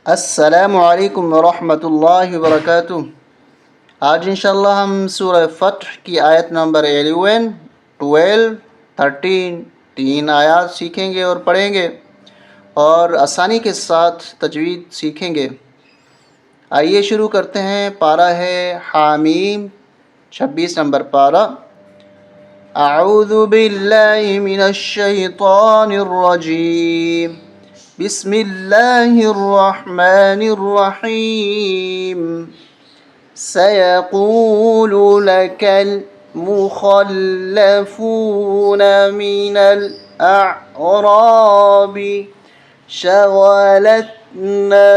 السلام علیکم ورحمۃ اللہ وبرکاتہ۔ آج انشاءاللہ ہم سورہ فتح کی آیت نمبر 11، 12، 13 تین آیات سیکھیں گے اور پڑھیں گے اور آسانی کے ساتھ تجوید سیکھیں گے۔ آئیے شروع کرتے ہیں۔ پارہ ہے حامیم، 26 نمبر پارہ۔ اعوذ باللہ من الشیطان الرجیم، بسم اللہ الرحمن الرحیم۔ سیقول لک المخلفون من الاعراب شغلتنا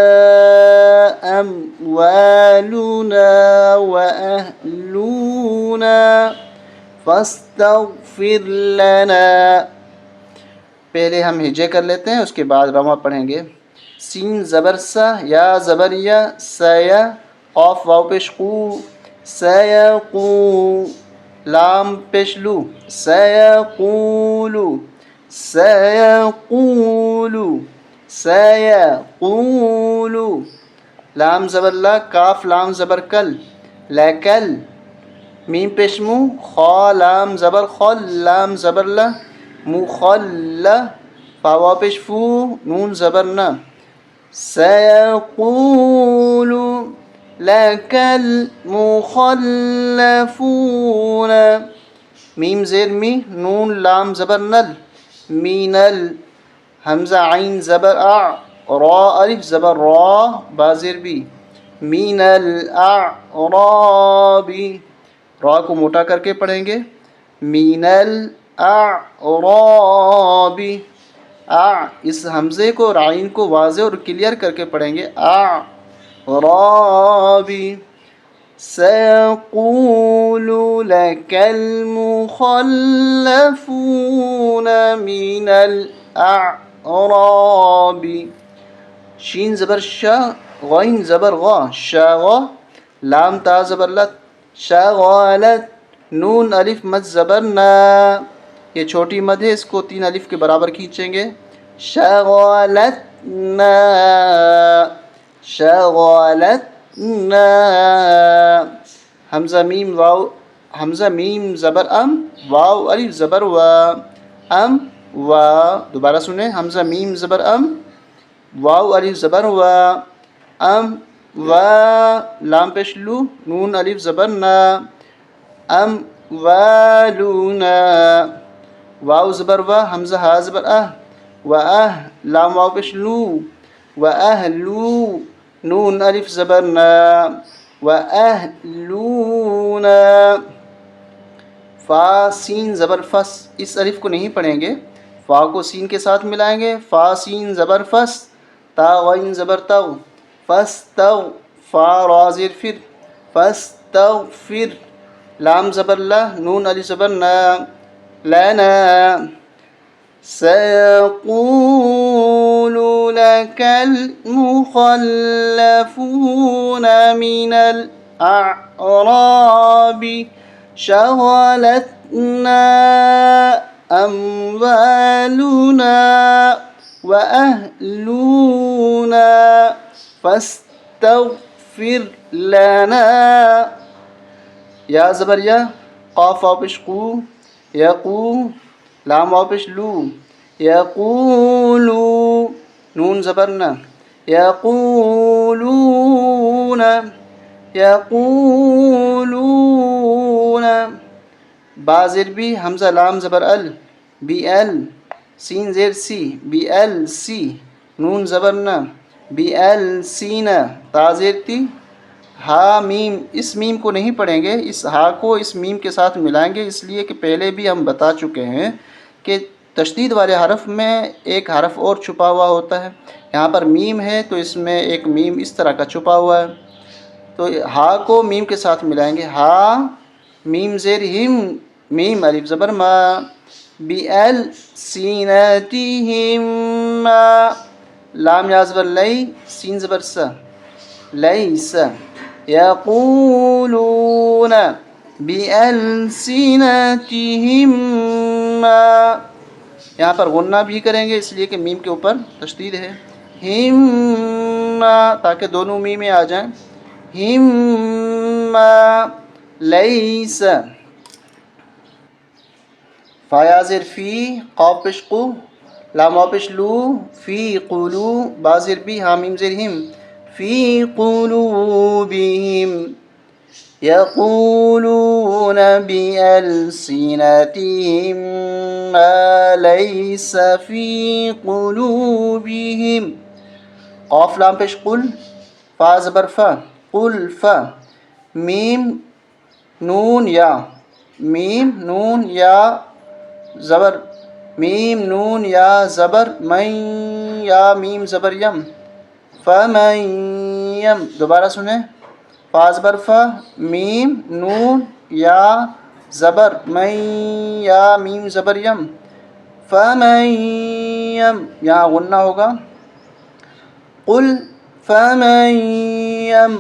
اموالنا واہلنا فاستغفر لنا۔ پہلے ہم ہجے کر لیتے ہیں، اس کے بعد رواں پڑھیں گے۔ سین زبر سا، یا زبر یا، سیا، قاف واو پیش قو، سیقو، لام پیش لو، سیقولو، سیقولو، سیقولو، لام زبر لا، کاف لام زبر کل، لیکل، میم پیش مو، خا لام زبر خل، لام زبر لا، مخل، فا واو پیش فو، نون زبر نا، سیقول لک المخلفون، میم زیر می، نون لام زبر نل، مینل، حمزہ عین زبر اع، را الف زبر را، با زیر بی، مین الاعراب، را کو موٹا کر کے پڑھیں گے، مین الاعراب، اس حمزے کو اور عین کو واضح اور کلیئر کر کے پڑھیں گے، اعراب، سیقول لک المخلفون من الاعراب، شین زبر شا، غین زبر غا، شاغا، لام تا زبر لت، شغالت، نون الف مد زبر نا، یہ چھوٹی مد ہے، اس کو 3 الف کے برابر کھینچیں گے، شغالتنا، شغالتنا، حمزہ میم واو، حمزہ میم زبر ام، واو الف زبر وا، ام وا، دوبارہ سنیں، حمزہ میم زبر ام، واو الف زبر وا، ام وا، لام پیش لو، نون الف زبر نا، ام والونا، واو زبر وا، حمزہ ہا زبر اہ، لام واو پیش لو، واہلو، نون الف زبر نا، واہلونا، فا سین زبر فس، اس الف کو نہیں پڑھیں گے، فا کو سین کے ساتھ ملائیں گے، فا سین زبر فس، تا غین زبر تغ، فستغ، فا را زیر فر، فاستغفر، لام زبر لا، نون الف زبر نا، لنا، سيقول لك المخلفون من الأعراب شغلتنا أموالنا وأهلنا فاستغفر لنا، یا زبر یا، قاف واو پیش قو، یقو، لام واو پیش لو، یقولو، نون زبر نا، یقولون، یقولون، با زیر بی، حمزہ لام زبر ال، بی ال، سین زیر سی، بی ال سی، نون زبر نا، بی ال سینا، تا زیر تی، ہا میم، اس میم کو نہیں پڑھیں گے، اس ہا کو اس میم کے ساتھ ملائیں گے، اس لیے کہ پہلے بھی ہم بتا چکے ہیں کہ تشدید والے حرف میں ایک حرف اور چھپا ہوا ہوتا ہے، یہاں پر میم ہے تو اس میں ایک میم اس طرح کا چھپا ہوا ہے، تو ہا کو میم کے ساتھ ملائیں گے، ہا میم زیر ہم، میم الف زبر ما، بی ال سیناتہم، لام یا زبر لئی، سین زبر سا، لیس، یقولون بِأَلْسِنَتِهِمْ ما، یہاں پر غنہ بھی کریں گے اس لیے کہ میم کے اوپر تشدید ہے، ہم تاکہ دونوں می میں آ جائیں. ہما لیس فا یا زیر فی قاف پیش قو لام واو پیش لو فی قولو با زیر بی ہا میم زیر ہم فی قلوبہم يقولون بألسنتهم ما ليس في قلوبهم. قاف لام پیش قل فا زبر فا قل فا میم نون یا میم نون یا زبر میم نون یا زبر من یا میم زبر یم فمن یم. دوبارہ سنیں فا زبر فا میم نون یا زبر من یا میم زبر یم فمن یم. یہاں غنہ ہوگا. قل فمن یم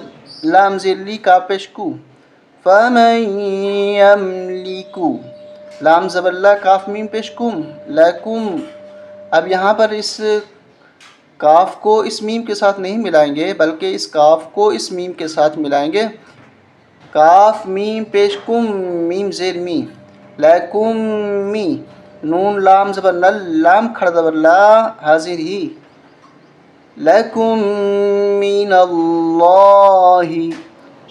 لام زیر لی کا پیش کو فمن یملکو لام زبر لا کاف میم پیش کم لکم. اب یہاں پر اس کاف کو اس میم کے ساتھ نہیں ملائیں گے بلکہ اس کاف کو اس میم کے ساتھ ملائیں گے. کاف میم پیش کم میم زیر می لکم می نون لام زبر نل لام کھڑ زبر لا حاضر ہی لکم من اللہ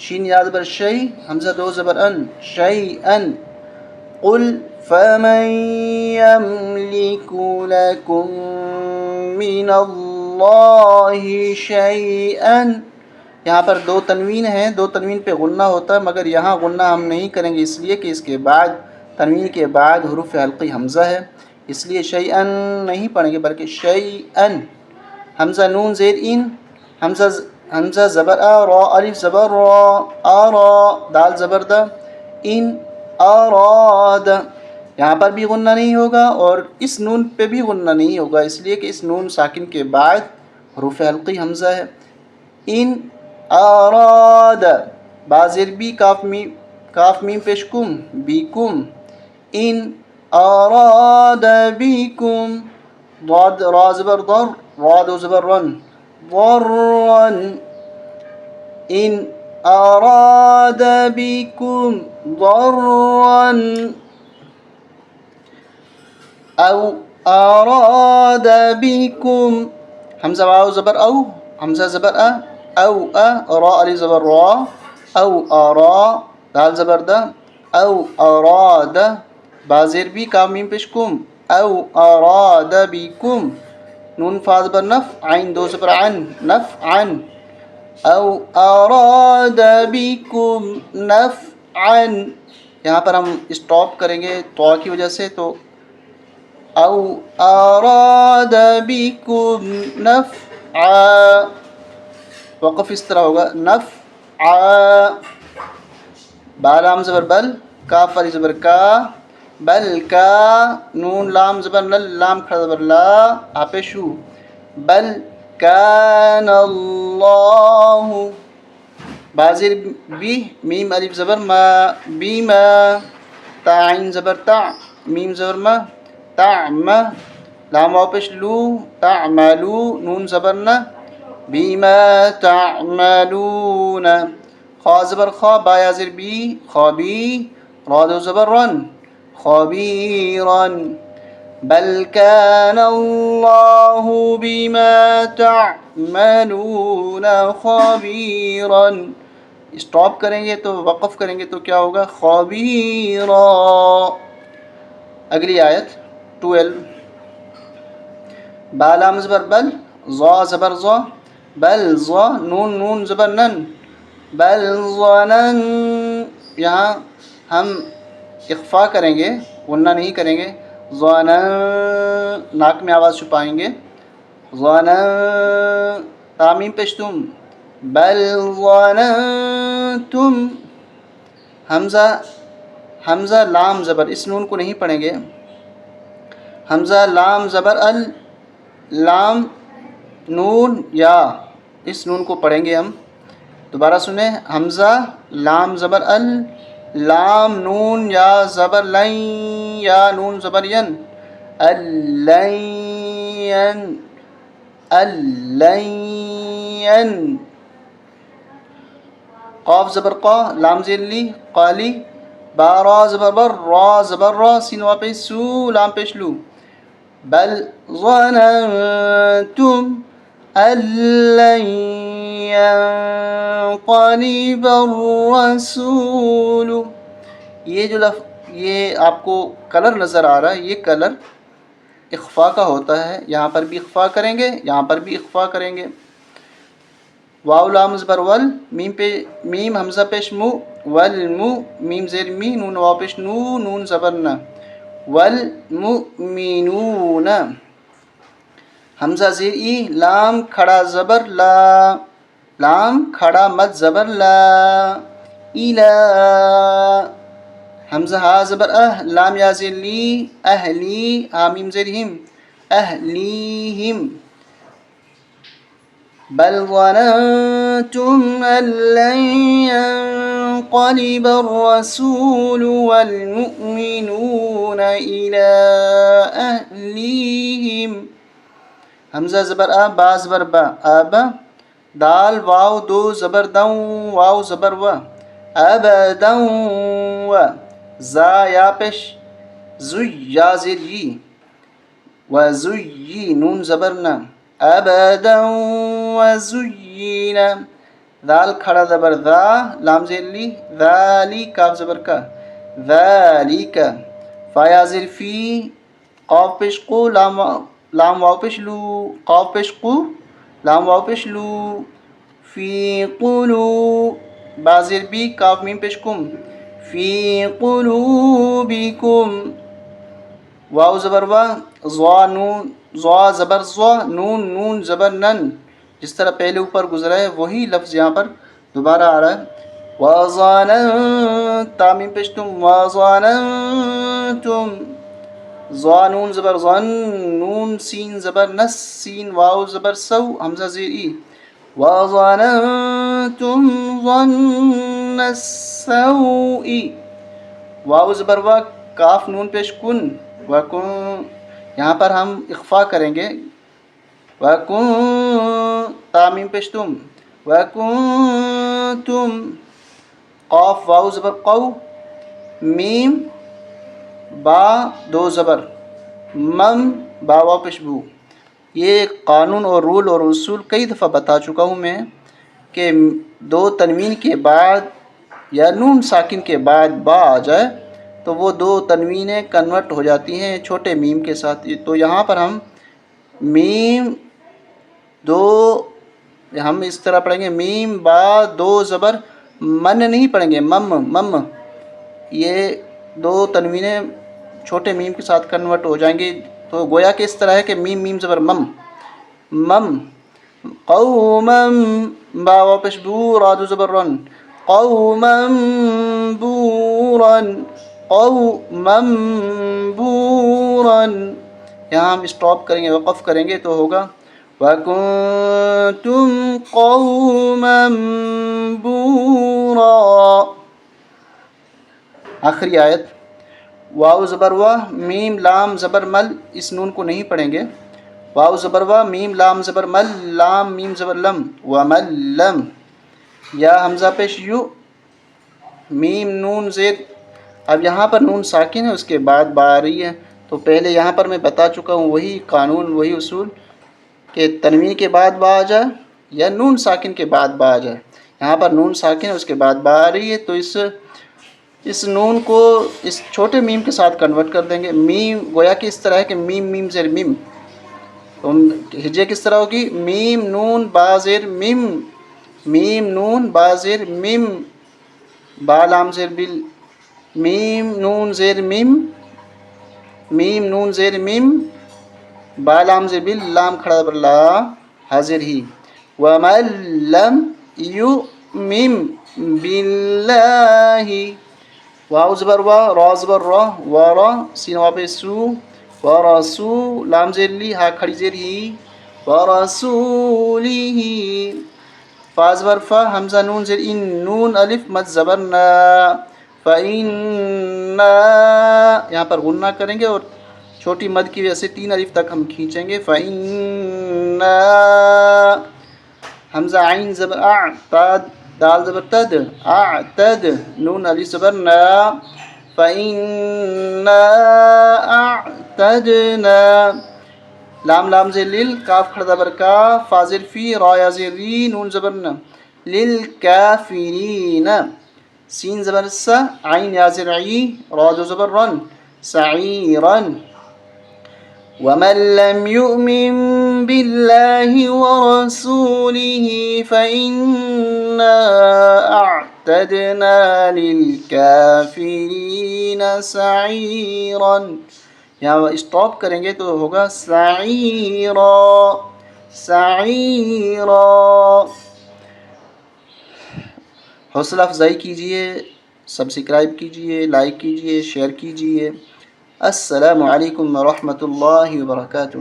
شین یا زبر شی حمزہ دو زبر ان شیئن. قل فمن یملک لکم من اللہ شیئن. یہاں پر دو تنوین ہیں, دو تنوین پہ غنہ ہوتا ہے مگر یہاں غنہ ہم نہیں کریں گے اس لیے کہ اس کے بعد تنوین کے بعد حروف حلقی حمزہ ہے, اس لیے شیئن نہیں پڑھیں گے بلکہ شیئن. حمزہ نون زیر ان حمزہ زبر آ را الف زبر را آرا دال زبر دا ان اراد. یہاں پر بھی غنہ نہیں ہوگا اور اس نون پہ بھی غنہ نہیں ہوگا اس لیے کہ اس نون ساکن کے بعد حروف حلقی حمزہ ہے. ان اراد بازر بی کاف میم پیش کم بیکم ان اراد بیکم ضاد را زبر ضر را دو زبر رن ضرن ان اراد بیکم ضرن او اراد بیکم حمزہ واو زبر او حمزہ زبر او را علی زبر را او ارا دال زبر دا او اراد بازیر بی کام میم پیش کم او اراد بیکم نون فا زبر نف عین دو زبر عن نفعا او اراد بیکم نفعا. یہاں پر ہم اسٹاپ کریں گے تو کی وجہ سے, تو او اراد بیکم نفعا وقف اس طرح ہوگا نفعا. با لام زبر بل کاف والی زبر کا بل کا نون لام زبر نل لام کھڑا زبر لا آپے شو بل کان اللہ بازر بی میم الف زبر ما بیما تا عین زبر تا میم زبر ما تعم لام واو پیش لو تعملو نون زبر نا بیما تعملون خا زبر خا با یا زیر بی خابی را دو زبر رن خبيرا بل كان الله بما تعملون خبيرا. اسٹاپ کریں گے تو وقف کریں گے تو کیا ہوگا خبیرا. اگلی آیت 12 با لام زبر بل ظا زبر ظا بل ظا نون زبر نن بل ظنن. یہاں ہم اخفا کریں گے غنہ نہیں کریں گے. ظنن ناک میں آواز چھپائیں گے ظنن تامیم پیشتم بل ظننتم. حمزہ لام زبر اس نون کو نہیں پڑھیں گے. حمزہ لام زبر ال لام نون یا اس نون کو پڑھیں گے ہم. دوبارہ سنیں حمزہ لام زبر ال لام نون یا زبر لین یا نون زبر ین الین قاف زبر قا لام زیر لی قالی با را زبر بر را زبر را سین واپس سو لام پیش لو بل ظننتم أن لن ينقلب الرسول. یہ آپ کو کلر نظر آ رہا ہے، یہ کلر اخفا کا ہوتا ہے، یہاں پر بھی اخفا کریں گے، یہاں پر بھی اخفا کریں گے. واو لام زبر ول میم حمزہ پیش مو والمو میم زیر می نون واو پیش نو نون زبر نہ والمؤمنون حمزہ زیر ای لام کھڑا زبر لا لام کھڑا مد زبر لا الا حمزہ ہا زبر لام یا زیر لی اہلی میم زیر ہم اہلیہم بل ظننتم أن لن ينقلب الرسول والمؤمنون إلى أهليهم حمزہ زبر با زبر با آبا دال واو دو زبر دوں واو زبر و ابدا و زا یا پیش زی یا زیر یی و زی نون زبر نہ ابدا وزین ذال کھڑا زبر ذا لام زیر لی ذالی کاف زبر کا ذالک فا یا زیر فی قاف پیش قو لام واو پیش لو قاف پیش قو لام واو پیش لو فی قلو با زیر بی کاف میم پیش کم فی قلوبکم واو زبر وا ضا نون ضا زبر ضا نون نون زبر نن جس طرح پہلے اوپر گزرا ہے وہی لفظ یہاں پر دوبارہ آ رہا ہے وَظَنَنْتُمْ میم پیش تم وَظَنَنْتُمْ ضا نون زبر ظن نون سین زبر نس سین واو زبر سو حمزہ زیر ای وَظَنَنْتُمْ ظَنَّ السَّوْءِ واو زبر وا کاف نون پیش کن وکن یہاں پر ہم اخفا کریں گے وکن تامیم پیش تم وکنتم قاف واو زبر قو میم با دو زبر مم با واو پیش بو. یہ قانون اور رول اور اصول کئی دفعہ بتا چکا ہوں میں کہ دو تنوین کے بعد یا نون ساکن کے بعد با آ جائے تو وہ دو تنوینیں کنورٹ ہو جاتی ہیں چھوٹے میم کے ساتھ. تو یہاں پر ہم میم دو ہم اس طرح پڑھیں گے میم با دو زبر من نہیں پڑھیں گے مم مم یہ دو تنوینیں چھوٹے میم کے ساتھ کنورٹ ہو جائیں گے. تو گویا کہ اس طرح ہے کہ میم میم زبر مم مم قوما با واپس بو رادو زبر رن قوما بورا قوما بورا یہاں ہم اسٹاپ کریں گے وقف کریں گے تو ہوگا وَكُنْتُمْ قَوْمًا بُورًا. آخری آیت واو زبر وا میم لام زبر مل اس نون کو نہیں پڑھیں گے واو زبر وا میم لام زبر مل لام میم زبر لم ومل لم یا حمزہ پیش یو میم نون زیر. اب یہاں پر نون ساکن ہے اس کے بعد با آ رہی ہے تو پہلے یہاں پر میں بتا چکا ہوں وہی قانون وہی اصول کہ تنوین کے بعد با آ جائے یا نون ساکن کے بعد با آ جائے. یہاں پر نون ساکن ہے اس کے بعد با آ رہی ہے تو اس نون کو اس چھوٹے میم کے ساتھ کنورٹ کر دیں گے. میم گویا کہ اس طرح ہے کہ میم میم زیر میم تو ہجے کس طرح ہوگی میم نون با زیر میم میم نون با زیر میم با لام زیر بل میم نون زیر میم میم نون زیر میم با لام زیر بل لام کھڑا بر لا حاضر ہی ومن لم یؤمن باللہ واو زبر وا را زبر را ورا سین وا پہ سو ورسو لام زیر لی ہا کھڑی زیر ہی ورسولہ فا زبر فا حمزہ نون زیر ان نون الف مد زبر نا فإنا یہاں پر غنہ کریں گے اور چھوٹی مد کی وجہ سے 3 الف تک ہم کھینچیں گے فإنا حمزہ عین زبر تاد دال زبر تد تد نون الف زبر نا فإنا أعتدنا لام لام زیر لیل کاف کھڑا زبر کا فا زیر فی را یا زیر ری نون زبر نا للکافرین سین زبر سا عین یا زیر عی را دو زبر رن سعیرا ومن لم يؤمن بالله ورسوله فإنا أعتدنا للكافرين سعيرا یہاں اسٹاپ کریں گے تو ہوگا سعیرا سعیرا حوصلہ افزائی کیجئے سبسکرائب کیجئے لائک کیجئے شیئر کیجئے السلام علیکم ورحمۃ اللہ وبرکاتہ